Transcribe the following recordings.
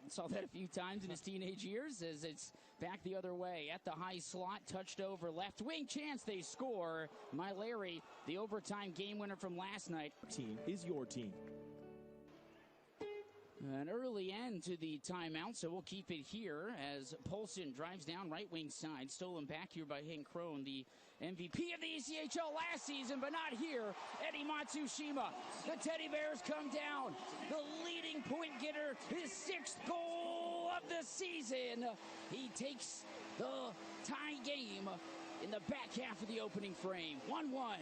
saw that a few times in his teenage years as it's back the other way. At the high slot, touched over, left wing, chance they score. My Larry, the overtime game winner from last night. Team is your team. An early end to the timeout, so we'll keep it here as Poulsen drives down right wing side. Stolen back here by Hank Crone, the MVP of the ECHL last season, but not here. Eddie Matsushima. The Teddy Bears come down. The leading point getter, his 6th goal of the season. He takes the tie game in the back half of the opening frame. 1-1.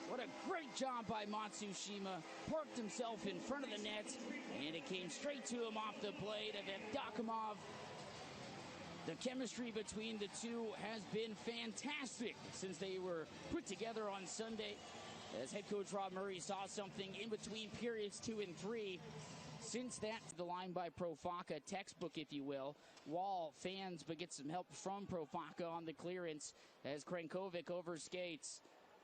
What a great job by Matsushima. Parked himself in front of the net, and it came straight to him off the blade of Evdokimov. The chemistry between the two has been fantastic since they were put together on Sunday. As head coach Rob Murray saw something in between periods 2 and 3. Since that, the line by Profaka, textbook if you will. Wall fans, but gets some help from Profaka on the clearance as Krenkovic overskates.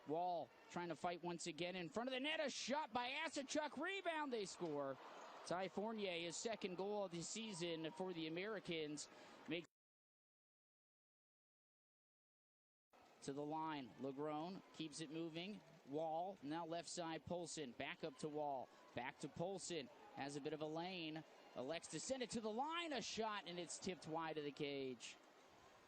Wall trying to fight once again in front of the net. A shot by Asachuk. Rebound, they score. Ty Fournier, his 2nd goal of the season for the Americans. Makes to the line. Legrone keeps it moving. Wall, now left side, Poulsen. Back up to Wall. Back to Poulsen. Has a bit of a lane. Elects to send it to the line. A shot, and it's tipped wide of the cage.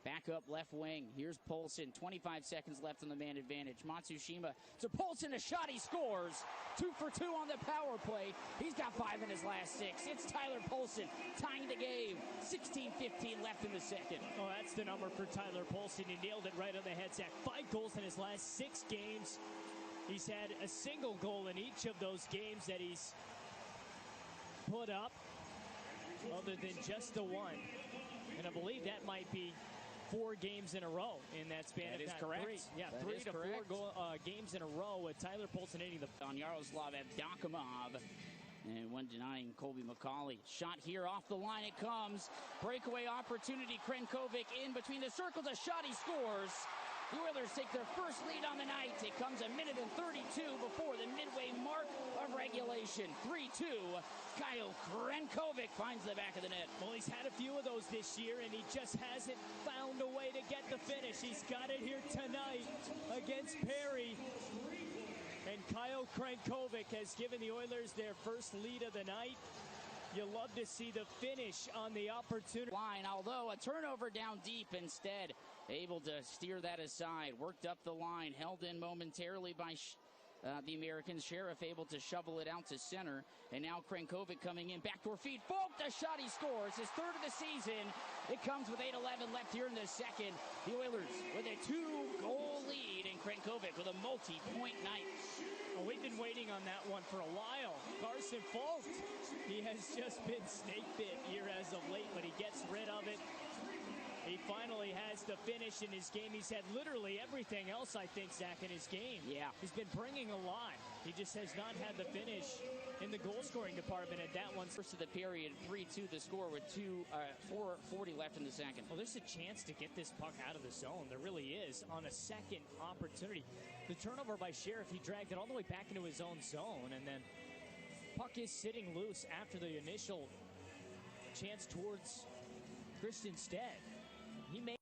Back up left wing. Here's Poulsen. 25 seconds left on the man advantage. Matsushima to Poulsen. A shot. He scores. 2 for 2 on the power play. He's got 5 in his last 6. It's Tyler Poulsen tying the game. 16:15 left in the second. Oh, that's the number for Tyler Poulsen. He nailed it right on the head, Zach. 5 goals in his last 6 games. He's had a single goal in each of those games that he's put up, other than just the one. And I believe that might be 4 games in a row in that span. That is correct. 3. Yeah, that 3 to 4 games in a row with Tyler Poulsen hitting the on Yaroslav Evdokimov. And one denying Colby McCauley. Shot here off the line. It comes. Breakaway opportunity. Krenkovic in between the circles. A shot. He scores. The Oilers take their first lead on the night. It comes a minute and 32 before the midway mark of regulation. 3-2. Kyle Krenkovic finds the back of the net. Well, he's had a few of those this year, and he just hasn't found a way to get the finish. He's got it here tonight against Perry. And Kyle Krenkovic has given the Oilers their first lead of the night. You love to see the finish on the opportunity. Line, although a turnover down deep instead. Able to steer that aside. Worked up the line. Held in momentarily by the Americans. Sheriff able to shovel it out to center. And now Krenkovic coming in. Backdoor feed. Folk, the shot. He scores. His 3rd of the season. It comes with 8:11 left here in the second. The Oilers with a 2-goal lead. And Krenkovic with a multi-point night. Well, we've been waiting on that one for a while. Carson Folk, he has just been snake bit here as of late, but he gets rid of it. He finally has the finish in his game. He's had literally everything else, I think, Zach, in his game. Yeah. He's been bringing a lot. He just has not had the finish in the goal-scoring department at that one. First of the period, 3-2 the score with 4:40 left in the second. Well, there's a chance to get this puck out of the zone. There really is on a second opportunity. The turnover by Sheriff, he dragged it all the way back into his own zone, and then puck is sitting loose after the initial chance towards Christian Stead. He made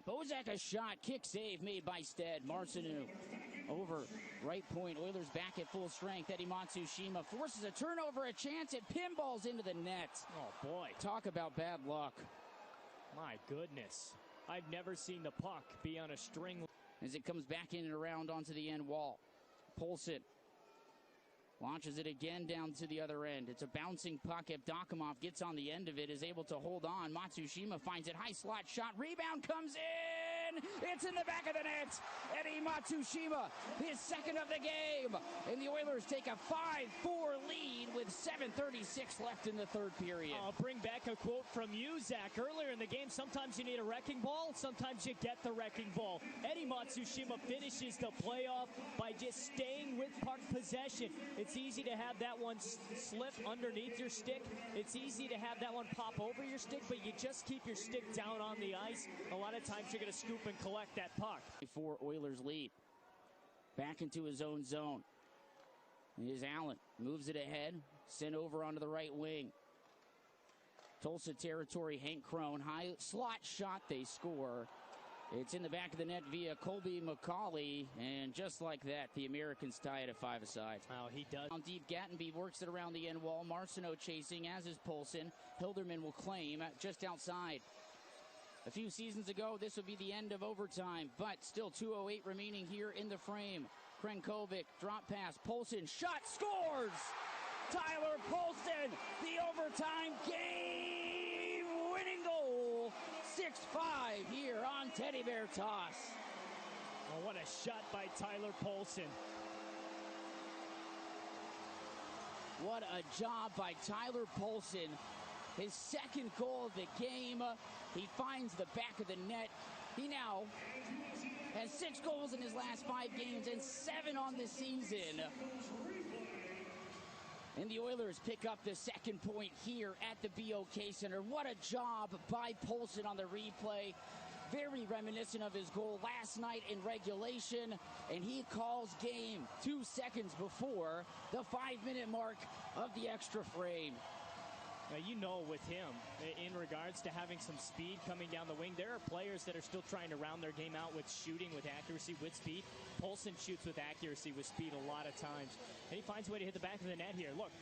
Bozak a shot, kick save made by Stead. Marcineau over right point. Oilers back at full strength. Eddie Matsushima forces a turnover, a chance. It pinballs into the net. Oh boy, talk about bad luck. My goodness, I've never seen the puck be on a string. As it comes back in and around onto the end wall. Poulsen launches it again down to the other end. It's a bouncing puck. Evdokimov gets on the end of it, is able to hold on. Matsushima finds it. High slot shot. Rebound comes in. It's in the back of the net. Eddie Matsushima, his 2nd of the game. And the Oilers take a 5-4 lead with 7:36 left in the 3rd period. I'll bring back a quote from you, Zach. Earlier in the game, sometimes you need a wrecking ball. Sometimes you get the wrecking ball. Eddie Matsushima finishes the playoff by just staying with puck possession. It's easy to have that one slip underneath your stick. It's easy to have that one pop over your stick, but you just keep your stick down on the ice. A lot of times you're going to scoop and collect that puck. Before Oilers lead. Back into his own zone. Here's Allen. Moves it ahead. Sent over onto the right wing. Tulsa territory, Hank Crone. High slot shot, they score. It's in the back of the net via Colby McCauley, and just like that, the Americans tie it at 5-a-side. Wow, he does. Down deep, Gattenby works it around the end wall. Marcineau chasing, as is Poulsen. Hilderman will claim just outside. A few seasons ago, this would be the end of overtime, but still 2:08 remaining here in the frame. Krenkovic, drop pass, Poulsen, shot, scores! Tyler Poulsen, the overtime game-winning goal. 6-5 here on Teddy Bear Toss. Oh, what a shot by Tyler Poulsen. What a job by Tyler Poulsen. His second goal of the game. He finds the back of the net. He now has 6 goals in his last 5 games and 7 on the season. And the Oilers pick up the second point here at the BOK Center. What a job by Poulsen on the replay. Very reminiscent of his goal last night in regulation. And he calls game 2 seconds before the 5-minute mark of the extra frame. Now, you know, with him, in regards to having some speed coming down the wing, there are players that are still trying to round their game out with shooting, with accuracy, with speed. Poulsen shoots with accuracy, with speed a lot of times. And he finds a way to hit the back of the net here. Look.